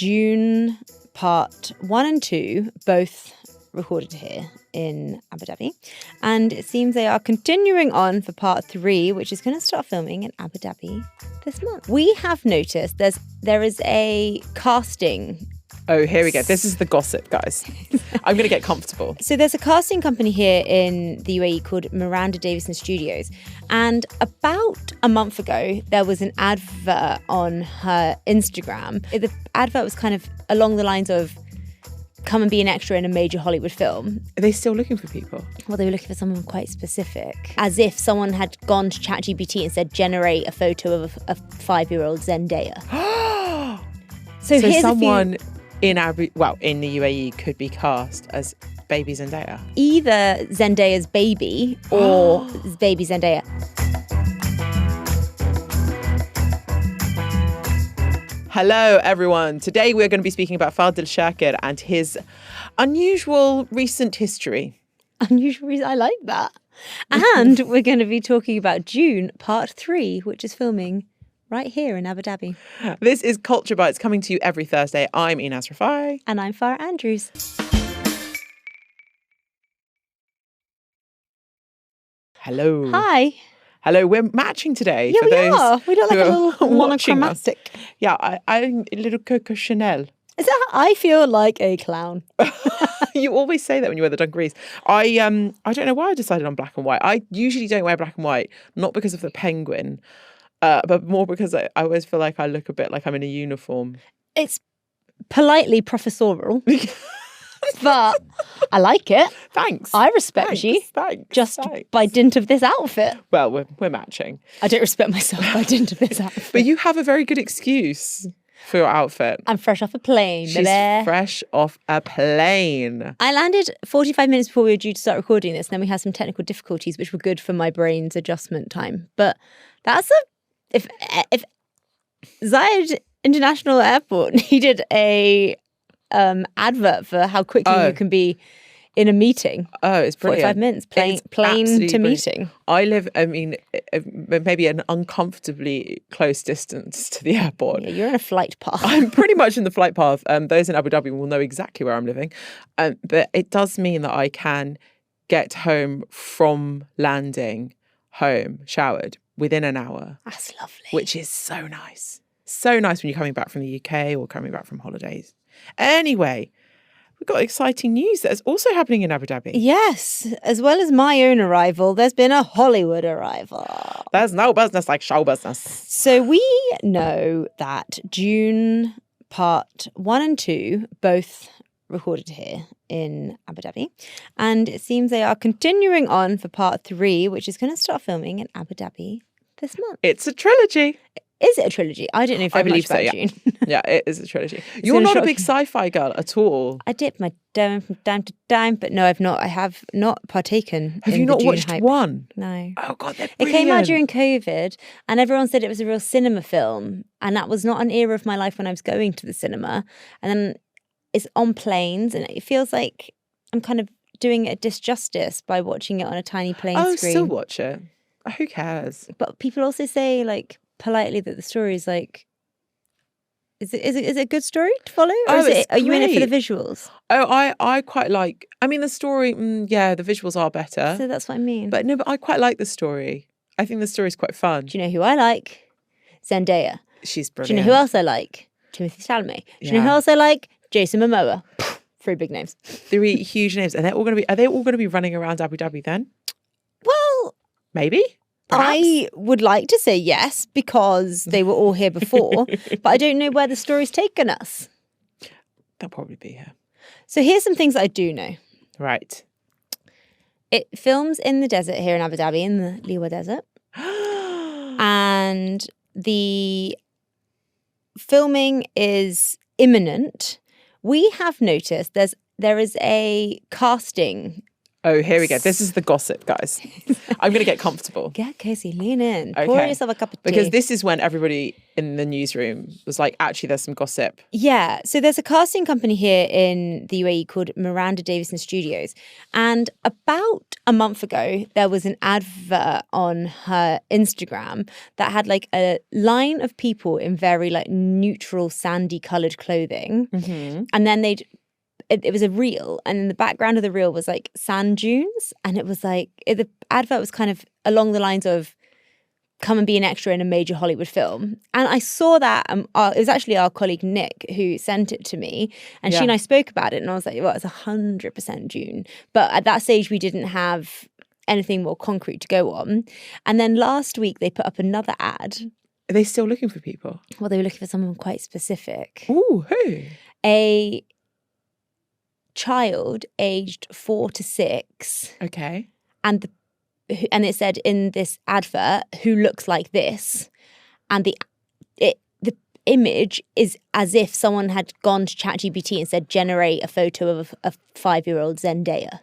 Dune Part 1 and 2, both recorded here in Abu Dhabi. And it seems they are continuing on for Part 3, which is going to start filming in Abu Dhabi this month. We have noticed there is a casting. Oh, here we go. This is the gossip, guys. I'm going to get comfortable. So there's a casting company here in the UAE called Miranda Davison Studios. And about a month ago, there was an advert on her Instagram. The advert was kind of along the lines of, come and be an extra in a major Hollywood film. Are they still looking for people? Well, they were looking for someone quite specific. As if someone had gone to ChatGPT and said, generate a photo of a 5-year-old Zendaya. So here's someone in the UAE could be cast as baby Zendaya. Either Zendaya's baby or baby Zendaya. Hello, everyone. Today we're going to be speaking about Fadel Shaker and his unusual recent history. Unusual, I like that. And we're going to be talking about Dune Part 3, which is filming right here in Abu Dhabi. This is Culture Bites, coming to you every Thursday. I'm Enas Refaei. And I'm Farah Andrews. Hello. Hi. Hello, we're matching today. Yeah, we are. We look like a little monochromatic. Yeah, I'm a little Coco Chanel. Is that how I feel like a clown? You always say that when you wear the dungarees. I don't know why I decided on black and white. I usually don't wear black and white, not because of the penguin, but more because I always feel like I look a bit like I'm in a uniform. It's politely professorial. But I like it. Thanks. I respect you. Thanks. By dint of this outfit. Well, we're matching. I don't respect myself by dint of this outfit. But you have a very good excuse for your outfit. I'm fresh off a plane, She's baby. fresh off a plane. I landed 45 minutes before we were due to start recording this, and then we had some technical difficulties, which were good for my brain's adjustment time. But that's if Zayed International Airport needed a advert for how quickly you can be in a meeting. Oh, it's brilliant. 45 minutes, plane to meeting. I live, maybe an uncomfortably close distance to the airport. Yeah, you're in a flight path. I'm pretty much in the flight path. Those in Abu Dhabi will know exactly where I'm living. But it does mean that I can get home from landing home, showered, within an hour. That's lovely. Which is so nice. So nice when you're coming back from the UK or coming back from holidays. Anyway, we've got exciting news that's also happening in Abu Dhabi. Yes, as well as my own arrival, there's been a Hollywood arrival. There's no business like show business. So we know that Dune Part 1 and 2, both recorded here in Abu Dhabi. And it seems they are continuing on for Part 3, which is going to start filming in Abu Dhabi this month. It's a trilogy. Is it a trilogy? I don't know if I believe much about so, Dune. Yeah, it is a trilogy. You're not a big sci-fi girl at all. I dip my toe from time to time, but no, I've not. I have not partaken. Have you not watched one? No. Oh God, they're brilliant. It came out during COVID, and everyone said it was a real cinema film, and that was not an era of my life when I was going to the cinema. And then it's on planes, and it feels like I'm kind of doing it a disjustice by watching it on a tiny plane screen. Still watch it. Who cares? But people also say, like, politely, that the story is like, is it a good story to follow? Or are you in it for the visuals? Oh, I quite like, I mean, the story, the visuals are better. So that's what I mean. But I quite like the story. I think the story is quite fun. Do you know who I like? Zendaya. She's brilliant. Do you know who else I like? Timothee Chalamet. Do you know who else I like? Jason Momoa. 3 big names. 3 huge names. And are they all going to be running around Abu Dhabi then? Well, maybe. Perhaps. I would like to say yes, because they were all here before, but I don't know where the story's taken us. They'll probably be here. So here's some things I do know. Right. It films in the desert here in Abu Dhabi, in the Liwa desert. And the filming is imminent. We have noticed there is a casting Oh, here we go. This is the gossip, guys. I'm going to get comfortable. Get Casey, lean in. Pour Okay. yourself a cup of tea. Because this is when everybody in the newsroom was like, actually, there's some gossip. Yeah. So there's a casting company here in the UAE called Miranda Davison Studios. And about a month ago, there was an advert on her Instagram that had like a line of people in very like neutral, sandy coloured clothing. Mm-hmm. And then it was a reel, and in the background of the reel was like sand dunes, and it was like the advert was kind of along the lines of come and be an extra in a major Hollywood film. And I saw that it was actually our colleague Nick who sent it to me, and she and I spoke about it, and I was like, well, it's 100% Dune. But at that stage we didn't have anything more concrete to go on. And then last week they put up another ad. Are they still looking for people? Well, they were looking for someone quite specific. Ooh, who? A child aged 4 to 6. Okay. And it said in this advert, who looks like this, and the image is as if someone had gone to ChatGPT and said generate a photo of a 5-year-old Zendaya.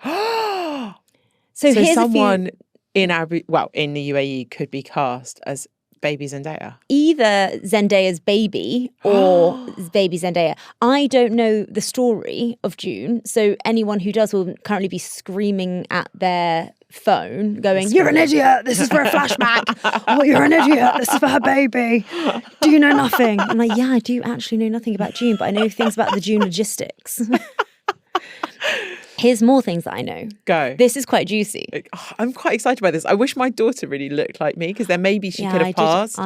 So here's someone in the UAE could be cast as baby Zendaya. Either Zendaya's baby or baby Zendaya. I don't know the story of Dune, so anyone who does will currently be screaming at their phone, going, "You're an idiot! This is for a flashback! Oh, you're an idiot! This is for her baby! Do you know nothing?" I'm like, yeah, I do actually know nothing about Dune, but I know things about the Dune logistics. Here's more things that I know. Go. This is quite juicy. I'm quite excited by this. I wish my daughter really looked like me, because then maybe she could have passed.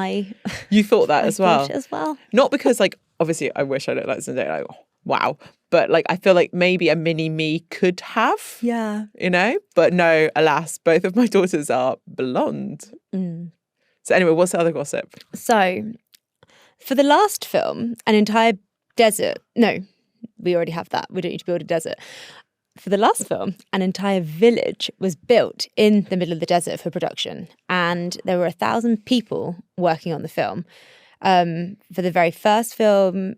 You thought that as well? Thought it as well. Not because, like, obviously I wish I looked like Zendaya, like, oh, wow. But, like, I feel like maybe a mini me could have. Yeah. You know? But no, alas, both of my daughters are blonde. Mm. So anyway, what's the other gossip? So, for the last film, an entire desert... No, we already have that. We don't need to build a desert. For the last film, an entire village was built in the middle of the desert for production, and there were 1,000 people working on the film. For the very first film,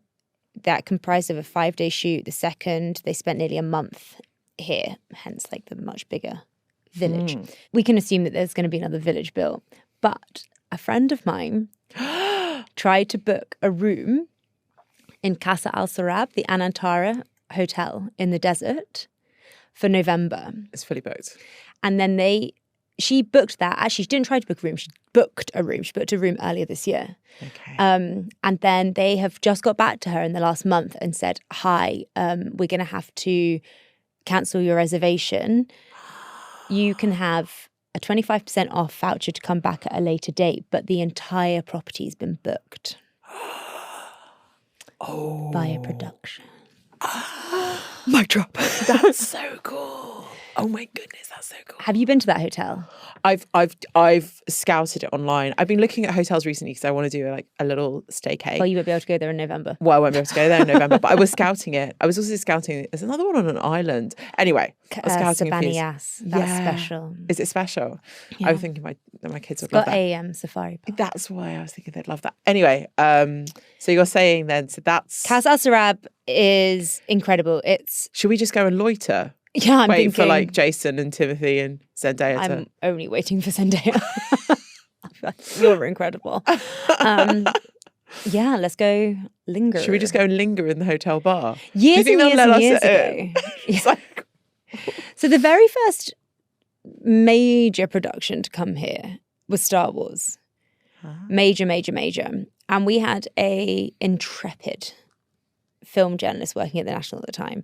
that comprised of a 5-day shoot. The second, they spent nearly a month here, hence like the much bigger village. We can assume that there's going to be another village built, but a friend of mine tried to book a room in Casa Al Sarab, the Anantara hotel in the desert, for November. It's fully booked. And then she booked that. Actually, she didn't try to book a room. She booked a room. She booked a room earlier this year. Okay. And then they have just got back to her in the last month and said, hi, we're going to have to cancel your reservation. You can have a 25% off voucher to come back at a later date, but the entire property's been booked. Via production. Mic drop. That's so cool. Oh my goodness, that's so cool. Have you been to that hotel? I've scouted it online. I've been looking at hotels recently because I want to do a little staycay. Well, you won't be able to go there in November. Well, I won't be able to go there in November, but I was scouting it. I was also scouting. There's another one on an island. Anyway, I was scouting Sabanias. That's special. Is it special? Yeah. I was thinking my kids would It's love got that. a safari park. That's why I was thinking they'd love that. Anyway, so you're saying then, so that's... Casa Al Sarab is incredible. Should we just go and loiter? Yeah, I'm Wait thinking, for like Jason and Timothy and Zendaya I'm only waiting for Zendaya. You're incredible. Yeah, let's go linger. Should we just go and linger in the hotel bar? Years and years ago. It's like... So the very first major production to come here was Star Wars. Major. And we had a intrepid film journalist working at the National at the time.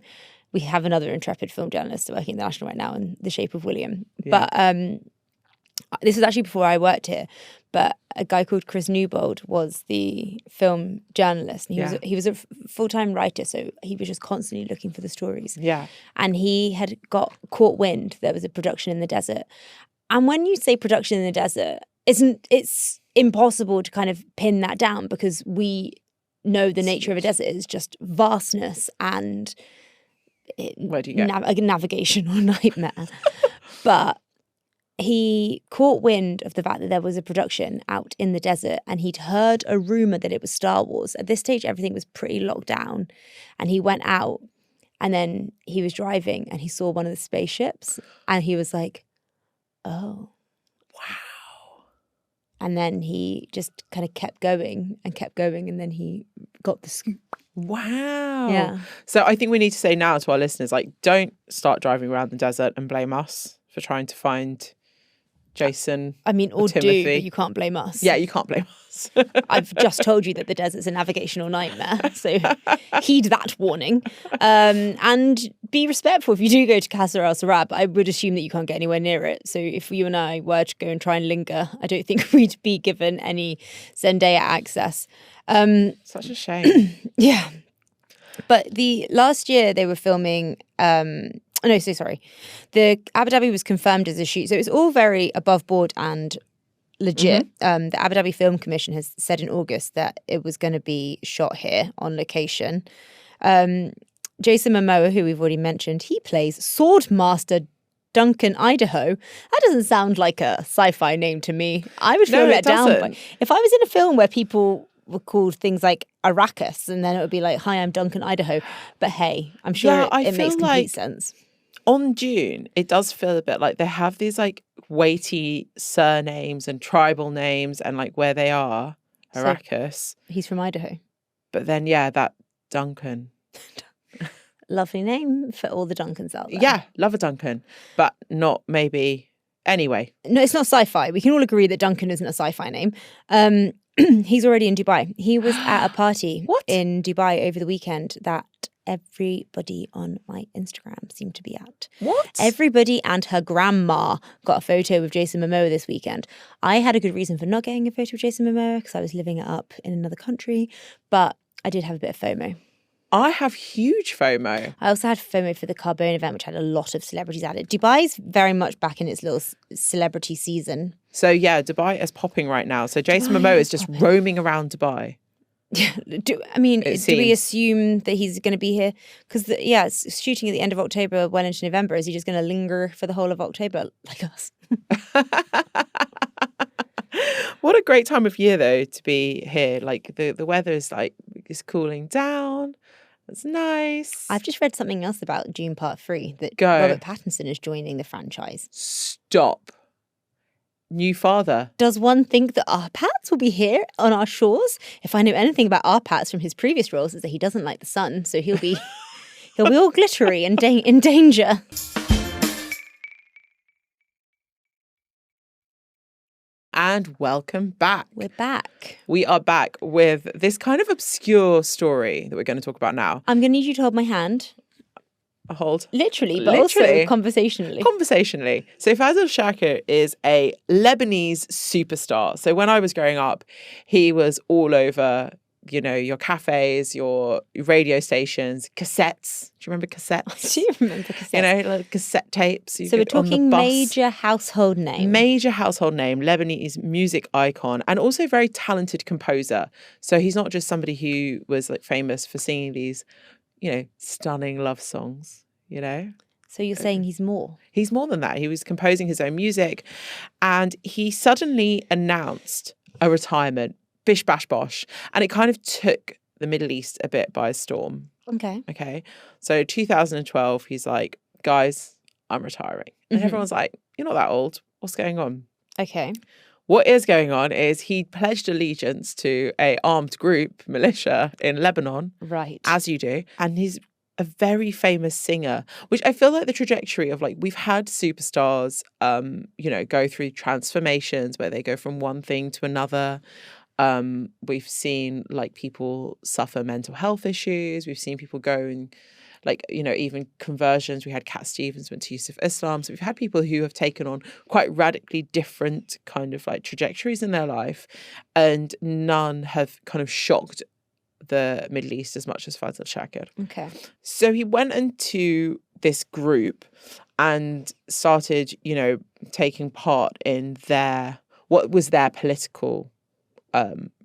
We have another intrepid film journalist working at the National right now in the shape of William. Yeah. But this was actually before I worked here. But a guy called Chris Newbold was the film journalist. And he was a full-time writer, so he was just constantly looking for the stories. Yeah. And he had caught wind there was a production in the desert. And when you say production in the desert, it's impossible to kind of pin that down, because we know the nature of a desert is just vastness and where do you go? A navigational nightmare. But he caught wind of the fact that there was a production out in the desert, and he'd heard a rumor that it was Star Wars. At this stage, everything was pretty locked down, and he went out And then he was driving and he saw one of the spaceships and he was like, oh. Wow. And then he just kind of kept going and then he got the scoop. Wow. Yeah. So I think we need to say now to our listeners, like, don't start driving around the desert and blame us for trying to find Jason. I mean, or do, Timothy. but you can't blame us. Yeah, you can't blame us. I've just told you that the desert's a navigational nightmare, so heed that warning. And be respectful if you do go to Qasr Al Sarab. I would assume that you can't get anywhere near it. So if you and I were to go and try and linger, I don't think we'd be given any Zendaya access. Such a shame. Yeah. But the last year they were filming... The Abu Dhabi was confirmed as a shoot. So it's all very above board and legit. The Abu Dhabi Film Commission has said in August that it was going to be shot here on location. Jason Momoa, who we've already mentioned, he plays Swordmaster Duncan Idaho. That doesn't sound like a sci-fi name to me. I would feel let down. If I was in a film where people were called things like Arrakis, and then it would be like, hi, I'm Duncan Idaho. But hey, I'm sure it makes complete sense. On Dune, it does feel a bit like they have these like weighty surnames and tribal names and like where they are. Arrakis. So he's from Idaho. But then, yeah, that Duncan. Lovely name for all the Duncans out there. Yeah, love a Duncan, but not maybe. Anyway. No, it's not sci-fi. We can all agree that Duncan isn't a sci-fi name. He's already in Dubai. He was at a party in Dubai over the weekend that everybody on my Instagram seemed to be at. What? Everybody and her grandma got a photo with Jason Momoa this weekend. I had a good reason for not getting a photo of Jason Momoa because I was living it up in another country, but I did have a bit of FOMO. I have huge FOMO. I also had FOMO for the Carbone event, which had a lot of celebrities at it. Dubai's very much back in its little celebrity season. So yeah, Dubai is popping right now. So Jason Momoa is just roaming around Dubai. Yeah, do we assume that he's going to be here? Because it's shooting at the end of October, well into November. Is he just going to linger for the whole of October like us? What a great time of year though to be here. Like the weather is cooling down. It's nice. I've just read something else about Dune Part 3 that Robert Pattinson is joining the franchise. Stop. New father. Does one think that Arpats will be here on our shores? If I know anything about Arpats from his previous roles, is that he doesn't like the sun, so he'll be all glittery and in danger. And welcome back. We're back. We are back with this kind of obscure story that we're going to talk about now. I'm going to need you to hold my hand. Hold. Literally, but also conversationally. Conversationally. So Fadel Shaker is a Lebanese superstar. So when I was growing up, he was all over, your cafes, your radio stations, cassettes. Do you remember cassettes? I do remember cassettes. Like cassette tapes. So we're talking major household name. Major household name, Lebanese music icon, and also very talented composer. So he's not just somebody who was famous for singing these stunning love songs, So you're saying he's more? He's more than that. He was composing his own music and he suddenly announced a retirement, bish, bash, bosh. And it kind of took the Middle East a bit by storm. Okay. So 2012, he's like, guys, I'm retiring. And everyone's like, you're not that old. What's going on? Okay. What is going on is he pledged allegiance to a armed group, militia in Lebanon. Right. As you do. And he's a very famous singer, which I feel like the trajectory of we've had superstars, go through transformations where they go from one thing to another. We've seen people suffer mental health issues. We've seen people go and even conversions. We had Cat Stevens went to Yusuf Islam. So we've had people who have taken on quite radically different kind of trajectories in their life, and none have kind of shocked the Middle East as much as Fadel Shaker. Okay. So he went into this group and started, taking part in what was their political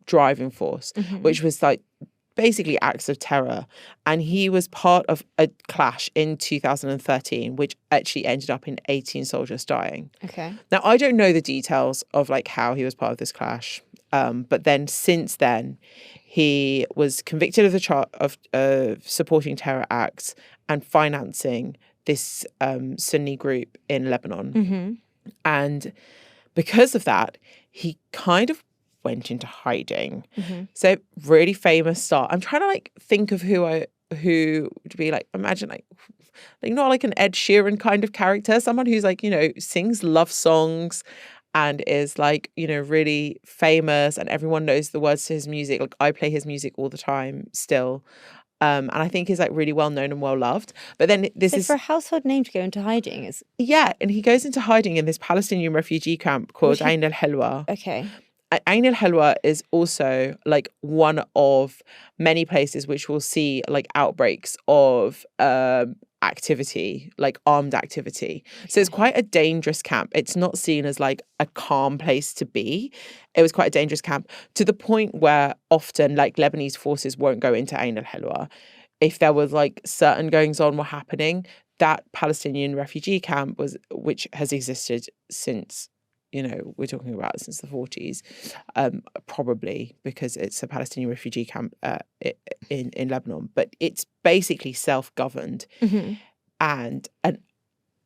driving force, which was basically acts of terror. And he was part of a clash in 2013, which actually ended up in 18 soldiers dying. Okay. Now, I don't know the details of how he was part of this clash. But then since then, he was convicted of the charge of supporting terror acts and financing this Sunni group in Lebanon. And because of that, he kind of went into hiding. So really famous star. I'm trying to like think of who would be like, imagine like not like an Ed Sheeran kind of character, someone who's like, sings love songs and is like, really famous and everyone knows the words to his music. Like I play his music all the time still. And I think he's like really well known and well loved. But then for a household name to go into hiding is... Yeah, and he goes into hiding in this Palestinian refugee camp called Ain al-Helwa. Okay. Ain al-Helwa is also like one of many places which will see like outbreaks of activity, like armed activity. So it's quite a dangerous camp. It's not seen as like a calm place to be. It was quite a dangerous camp to the point where often like Lebanese forces won't go into Ain al-Helwa. If there was like certain goings on were happening, that Palestinian refugee camp which has existed since, we're talking about since the 40s, probably because it's a Palestinian refugee camp in Lebanon, but it's basically self-governed and an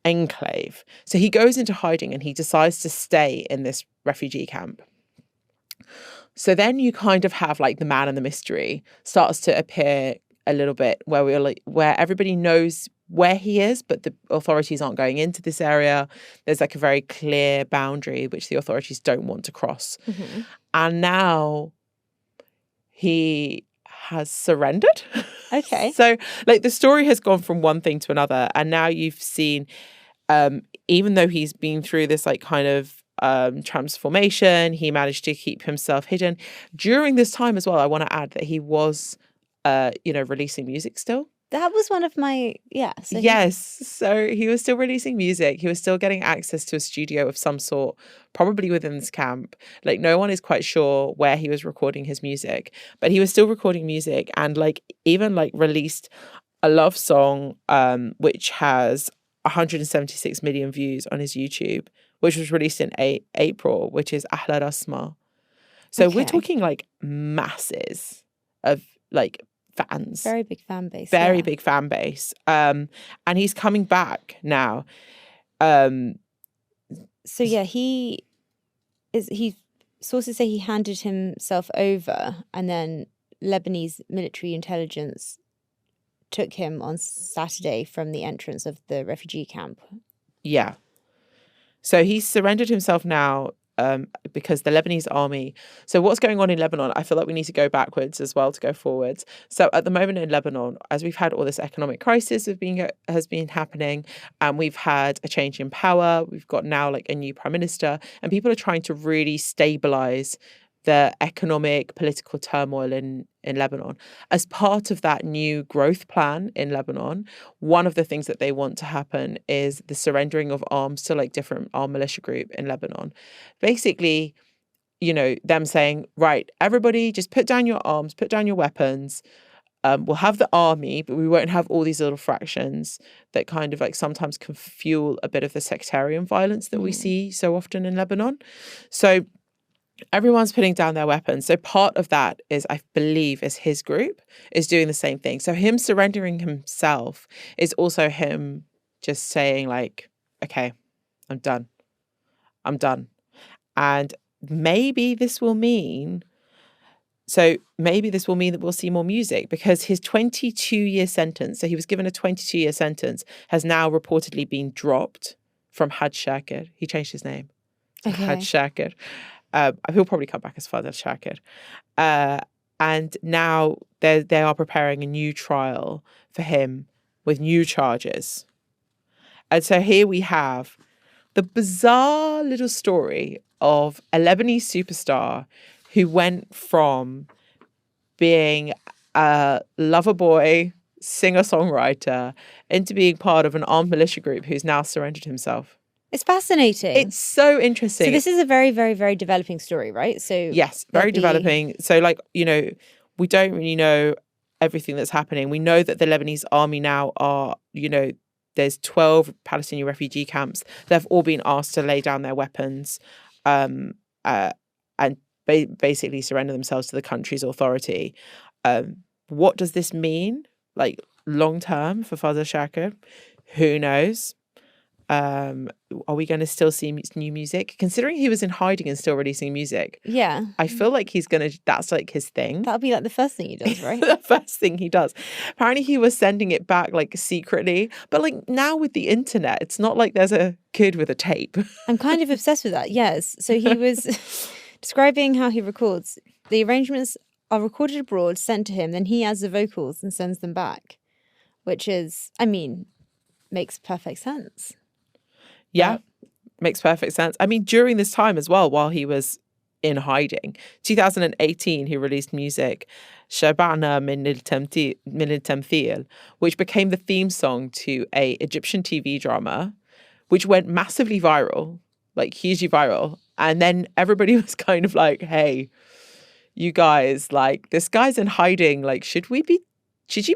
enclave. So he goes into hiding and he decides to stay in this refugee camp. So then you kind of have like the man and the mystery starts to appear a little bit, where everybody knows where he is, but the authorities aren't going into this area. There's like a very clear boundary which the authorities don't want to cross. And now he has surrendered. Okay. So like the story has gone from one thing to another, and now you've seen, even though he's been through this like kind of transformation, he managed to keep himself hidden. During this time as well, I want to add that he was releasing music still. That was one of my, So he was still releasing music. He was still getting access to a studio of some sort, probably within this camp. Like no one is quite sure where he was recording his music, but he was still recording music and like even like released a love song, which has 176 million views on his YouTube, which was released in April, which is Ahla Rasma. So we're talking like masses of like fans. Very big fan base. Big fan base. And he's coming back now. Sources say he handed himself over and then Lebanese military intelligence took him on Saturday from the entrance of the refugee camp. Yeah. So he's surrendered himself now because the Lebanese army... So what's going on in Lebanon? I feel like we need to go backwards as well to go forwards. So at the moment in Lebanon, as we've had all this economic crisis has been happening, and we've had a change in power, we've got now like a new prime minister, and people are trying to really stabilize the economic, political turmoil in Lebanon. As part of that new growth plan in Lebanon, one of the things that they want to happen is the surrendering of arms to like different armed militia group in Lebanon. Basically, them saying, right, everybody just put down your arms, put down your weapons. We'll have the army, but we won't have all these little fractions that kind of like sometimes can fuel a bit of the sectarian violence that we see so often in Lebanon. So everyone's putting down their weapons. So part of that is, I believe, is his group is doing the same thing. So him surrendering himself is also him just saying like, okay, I'm done. And maybe this will mean that we'll see more music, because his 22-year sentence, so he was given a 22-year sentence, has now reportedly been dropped from Fadel Shaker. He changed his name to Fadel Shaker. He'll probably come back as Fadel Shaker. And now they are preparing a new trial for him with new charges. And so here we have the bizarre little story of a Lebanese superstar who went from being a lover boy, singer-songwriter, into being part of an armed militia group who's now surrendered himself. It's fascinating. It's so interesting. So this is a very, very, very developing story, right? So yes, very developing. So like, we don't really know everything that's happening. We know that the Lebanese army now are, there's 12 Palestinian refugee camps. They've all been asked to lay down their weapons and basically surrender themselves to the country's authority. What does this mean, like long term for Fadel Shaker? Who knows? Are we going to still see new music? Considering he was in hiding and still releasing music, Yeah. I feel like that's like his thing. That'll be like the first thing he does, right? The first thing he does. Apparently he was sending it back like secretly. But like now with the internet, it's not like there's a kid with a tape. I'm kind of obsessed with that, yes. So he was describing how he records. The arrangements are recorded abroad, sent to him, then he adds the vocals and sends them back, which is, I mean, makes perfect sense. Yeah, makes perfect sense. I mean, during this time as well, while he was in hiding, 2018, he released music, Shabana min al-Tamthil, which became the theme song to a Egyptian TV drama, which went massively viral, like hugely viral. And then everybody was kind of like, hey, you guys, like, this guy's in hiding. Like, should you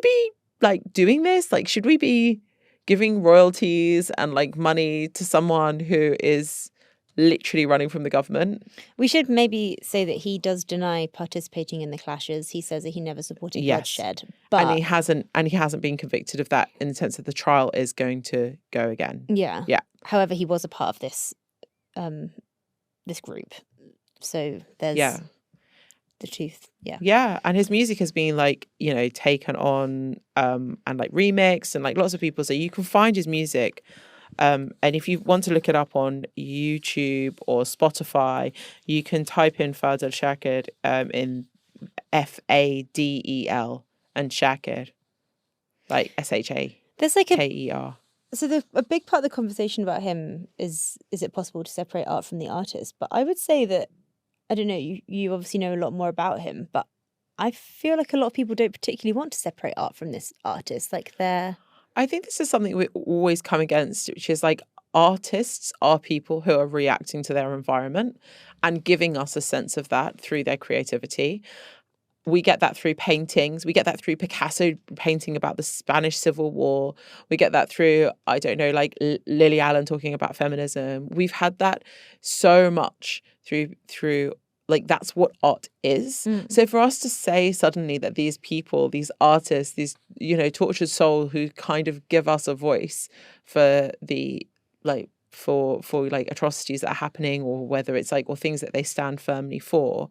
be like doing this? Like, should we be giving royalties and like money to someone who is literally running from the government? We should maybe say that he does deny participating in the clashes. He says that he never supported bloodshed, but and he hasn't been convicted of that in the sense that the trial is going to go again. Yeah. However, he was a part of this group, so there's the truth. Yeah, and his music has been like, you know, taken on and like remixed, and like lots of people, so you can find his music, and if you want to look it up on YouTube or Spotify, you can type in Fadel Chaker in Fadel and Shaker, like SHA. There's like KER. So a big part of the conversation about him is it possible to separate art from the artist? But I would say that, I don't know, you obviously know a lot more about him, but I feel like a lot of people don't particularly want to separate art from this artist. Like I think this is something we always come against, which is like artists are people who are reacting to their environment and giving us a sense of that through their creativity. We get that through paintings. We get that through Picasso painting about the Spanish Civil War. We get that through, I don't know, like Lily Allen talking about feminism. We've had that so much through like, that's what art is. So for us to say suddenly that these people, these artists, these, you know, tortured soul who kind of give us a voice for the like for like atrocities that are happening, or whether it's like, or things that they stand firmly for,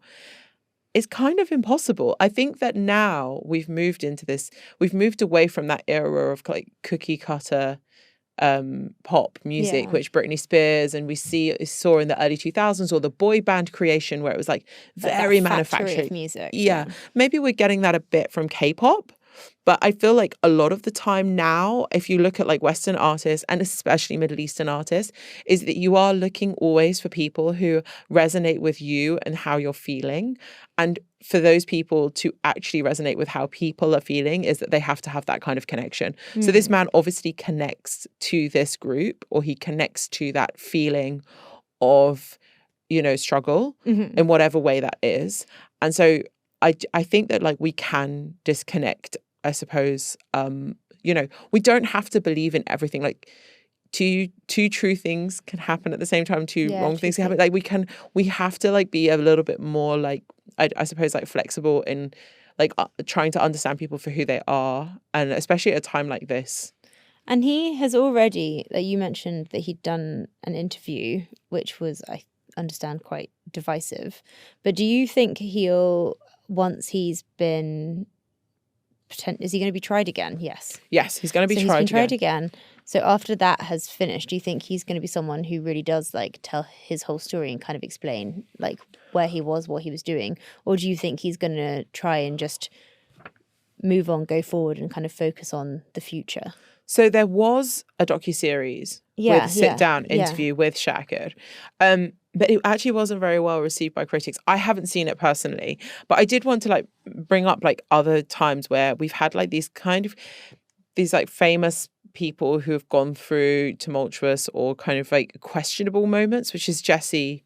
it's kind of impossible. I think that now we've moved away from that era of like cookie cutter pop music, which Britney Spears and we saw in the early 2000s, or the boy band creation where it was like very manufactured music. Yeah. Maybe we're getting that a bit from K-pop. But I feel like a lot of the time now, if you look at like Western artists and especially Middle Eastern artists, is that you are looking always for people who resonate with you and how you're feeling. And for those people to actually resonate with how people are feeling is that they have to have that kind of connection. So this man obviously connects to this group, or he connects to that feeling of, you know, struggle in whatever way that is. And so I think that like we can disconnect, I suppose. You know, we don't have to believe in everything. Like two true things can happen at the same time. Two wrong things can happen. Like we have to like be a little bit more like, I suppose, like flexible in like trying to understand people for who they are, and especially at a time like this. And he has already, like you mentioned, that he'd done an interview, which was, I understand, quite divisive. But do you think once he's been, is he going to be tried again? Yes, he's going to be tried. He's been tried again. So after that has finished, do you think he's going to be someone who really does like tell his whole story and kind of explain like where he was, what he was doing, or do you think he's going to try and just move on, go forward, and kind of focus on the future? So there was a docuseries with a sit-down interview with Shaker. But it actually wasn't very well received by critics. I haven't seen it personally, but I did want to like bring up like other times where we've had like these like famous people who have gone through tumultuous or kind of like questionable moments, which is Jussie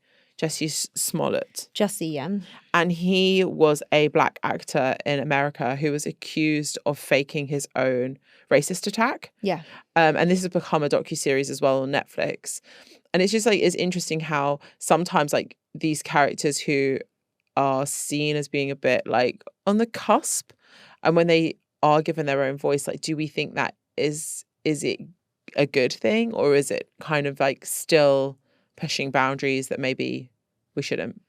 Smollett. Jussie, yeah. And he was a black actor in America who was accused of faking his own racist attack. Yeah. And this has become a docuseries as well on Netflix. And it's just like, it's interesting how sometimes like these characters who are seen as being a bit like on the cusp, and when they are given their own voice, like, do we think that is it a good thing, or is it kind of like still pushing boundaries that maybe we shouldn't?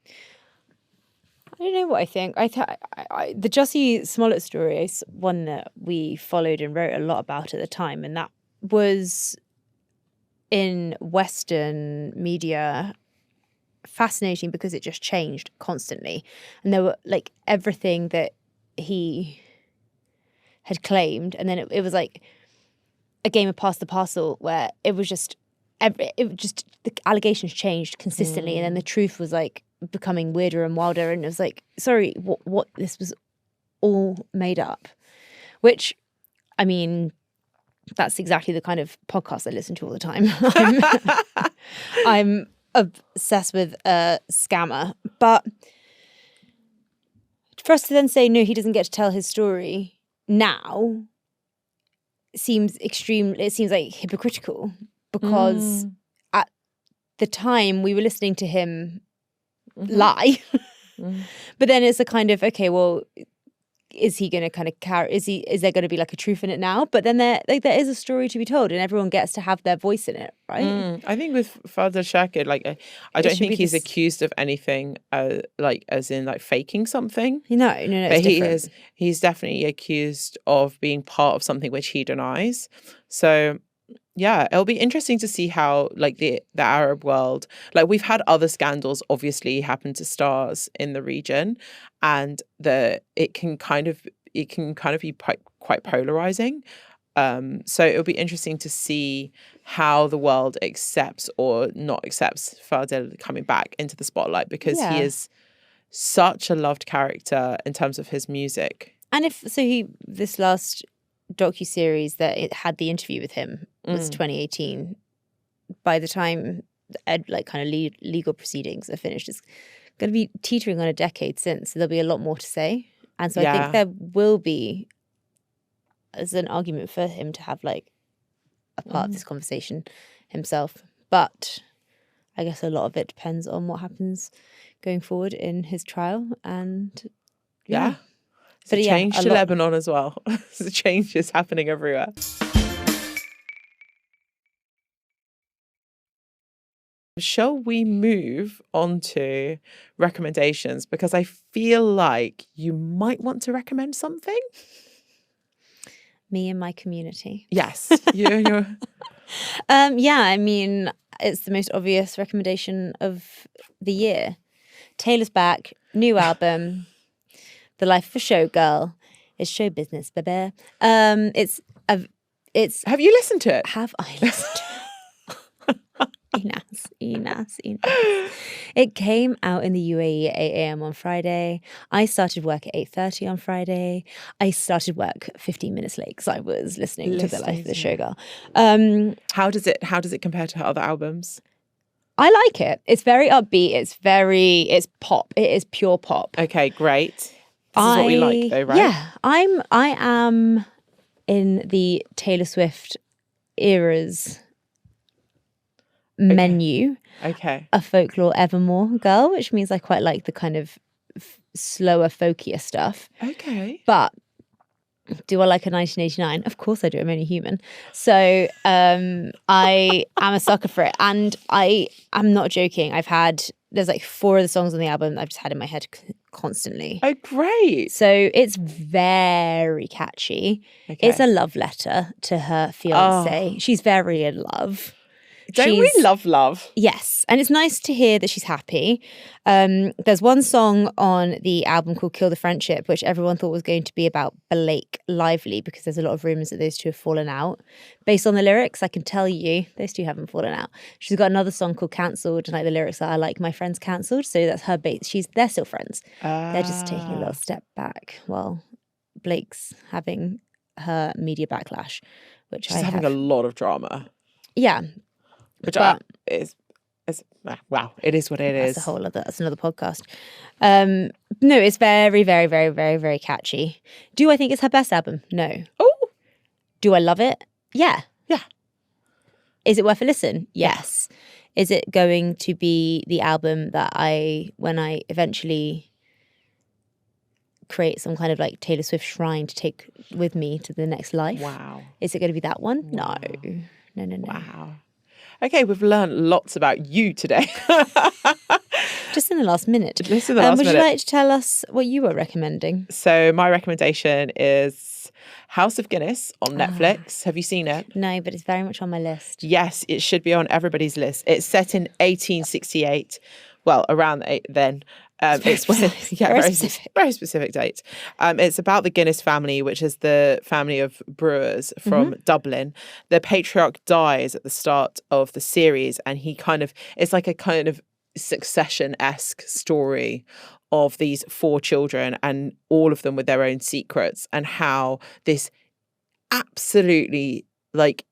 I don't know what I think. The Jussie Smollett story is one that we followed and wrote a lot about at the time, and that was in Western media fascinating because it just changed constantly, and there were like everything that he had claimed, and then it was like a game of pass the parcel where it was just the allegations changed consistently, and then the truth was like becoming weirder and wilder, and it was like, sorry, what this was all made up. Which, I mean, that's exactly the kind of podcast I listen to all the time. I'm obsessed with a scammer, but for us to then say no, he doesn't get to tell his story now seems extreme. It seems like hypocritical, because at the time we were listening to him lie. But then it's a kind of, okay, well, is he going to kind of carry, is there going to be like a truth in it now? But then there is a story to be told, and everyone gets to have their voice in it, right? I think with Fadel Shaker, like, I don't think he's accused of anything, like as in like faking something. No, but he's definitely accused of being part of something which he denies. So yeah, it'll be interesting to see how like the Arab world, like, we've had other scandals obviously happen to stars in the region, and it can kind of be quite polarizing. So it'll be interesting to see how the world accepts or not accepts Fadel coming back into the spotlight, because he is such a loved character in terms of his music. And this last docuseries that it had the interview with him was 2018. By the time legal proceedings are finished, it's going to be teetering on a decade since, so there'll be a lot more to say. And so I think there will be as an argument for him to have like a part of this conversation himself. But I guess a lot of it depends on what happens going forward in his trial. And It's a change to Lebanon as well. The change is happening everywhere. Shall we move on to recommendations? Because I feel like you might want to recommend something. Me and my community. Yes. You're... I mean, it's the most obvious recommendation of the year. Taylor's back, new album, The Life of a Showgirl. It's show business, baby. It's. Have you listened to it? Have I listened to it? Enas. It came out in the UAE at 8 a.m. on Friday. I started work at 8:30 on Friday. I started work 15 minutes late because I was listening to The Life of the Showgirl. How does it compare to other albums? I like it. It's very upbeat. It's pop. It is pure pop. Okay, great. This is what we like, though, right? Yeah, I am in the Taylor Swift era's menu. Okay. A folklore evermore girl, which means I quite like the kind of slower, folkier stuff. Okay. But do I like a 1989? Of course I do. I'm only human. So I am a sucker for it. And I'm not joking. There's like 4 of the songs on the album that I've just had in my head constantly. Oh, great. So it's very catchy. Okay. It's a love letter to her fiance. Oh. She's very in love. Don't we love love? Yes. And it's nice to hear that she's happy. There's one song on the album called Kill the Friendship, which everyone thought was going to be about Blake Lively, because there's a lot of rumours that those two have fallen out. Based on the lyrics, I can tell you those two haven't fallen out. She's got another song called Cancelled, and like the lyrics are, I like my friends cancelled. So that's her base. They're still friends. They're just taking a little step back while Blake's having her media backlash, which she's having a lot of drama. Yeah. It is what it is. That's another podcast. No, it's very, very, very, very, very catchy. Do I think it's her best album? No. Oh. Do I love it? Yeah. Yeah. Is it worth a listen? Yes. Is it going to be the album that when I eventually create some kind of like Taylor Swift shrine to take with me to the next life. Wow. Is it going to be that one? Wow. No. Wow. Okay, we've learned lots about you today. Just in the last minute. Just in the last would minute. you like to tell us what you were recommending? So my recommendation is House of Guinness on Netflix. Have you seen it? No, but it's very much on my list. Yes, it should be on everybody's list. It's set in 1868. Well, around then. It's very specific date. It's about the Guinness family, which is the family of brewers from Dublin. The patriarch dies at the start of the series, and it's like a kind of Succession-esque story of these 4 children, and all of them with their own secrets, and how this absolutely like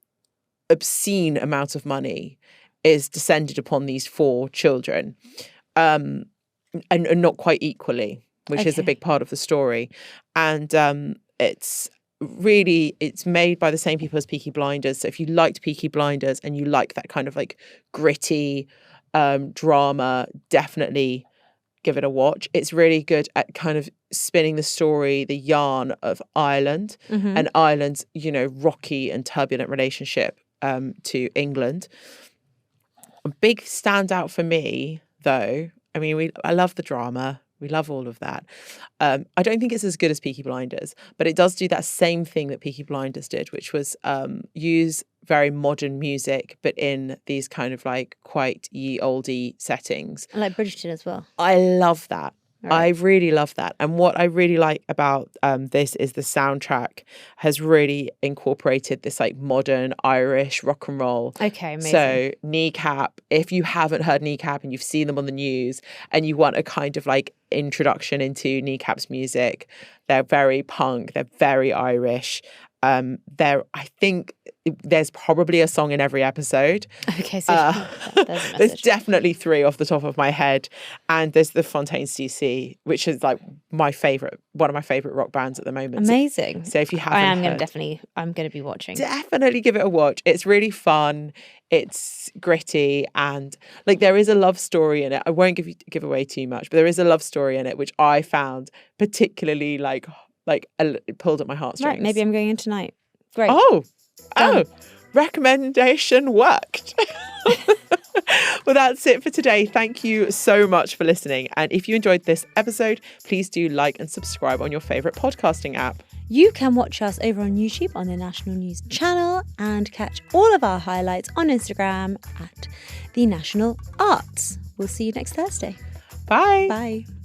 obscene amount of money is descended upon these 4 children. And not quite equally, which is a big part of the story. And it's made by the same people as Peaky Blinders. So if you liked Peaky Blinders and you like that kind of like gritty drama, definitely give it a watch. It's really good at kind of spinning the story, the yarn of Ireland and Ireland's, rocky and turbulent relationship to England. A big standout for me, though, I mean, I love the drama. We love all of that. I don't think it's as good as Peaky Blinders, but it does do that same thing that Peaky Blinders did, which was use very modern music, but in these kind of like quite ye oldie settings. I like Bridgerton as well. I love that. Right. I really love that. And what I really like about this is the soundtrack has really incorporated this like modern Irish rock and roll. Okay, amazing. So Kneecap, if you haven't heard Kneecap and you've seen them on the news and you want a kind of like introduction into Kneecap's music, they're very punk, they're very Irish. I think there's probably a song in every episode. Okay, so there's definitely 3 off the top of my head, and there's the Fontaines DC, which is like one of my favorite rock bands at the moment. Amazing. So if you haven't, I'm gonna be watching. Definitely give it a watch. It's really fun. It's gritty, and like there is a love story in it. I won't give away too much, but there is a love story in it, which I found particularly like it pulled at my heartstrings. Right, maybe I'm going in tonight. Great. Oh, recommendation worked. Well, that's it for today. Thank you so much for listening. And if you enjoyed this episode, please do like and subscribe on your favourite podcasting app. You can watch us over on YouTube on the National News channel and catch all of our highlights on Instagram at The National Arts. We'll see you next Thursday. Bye. Bye.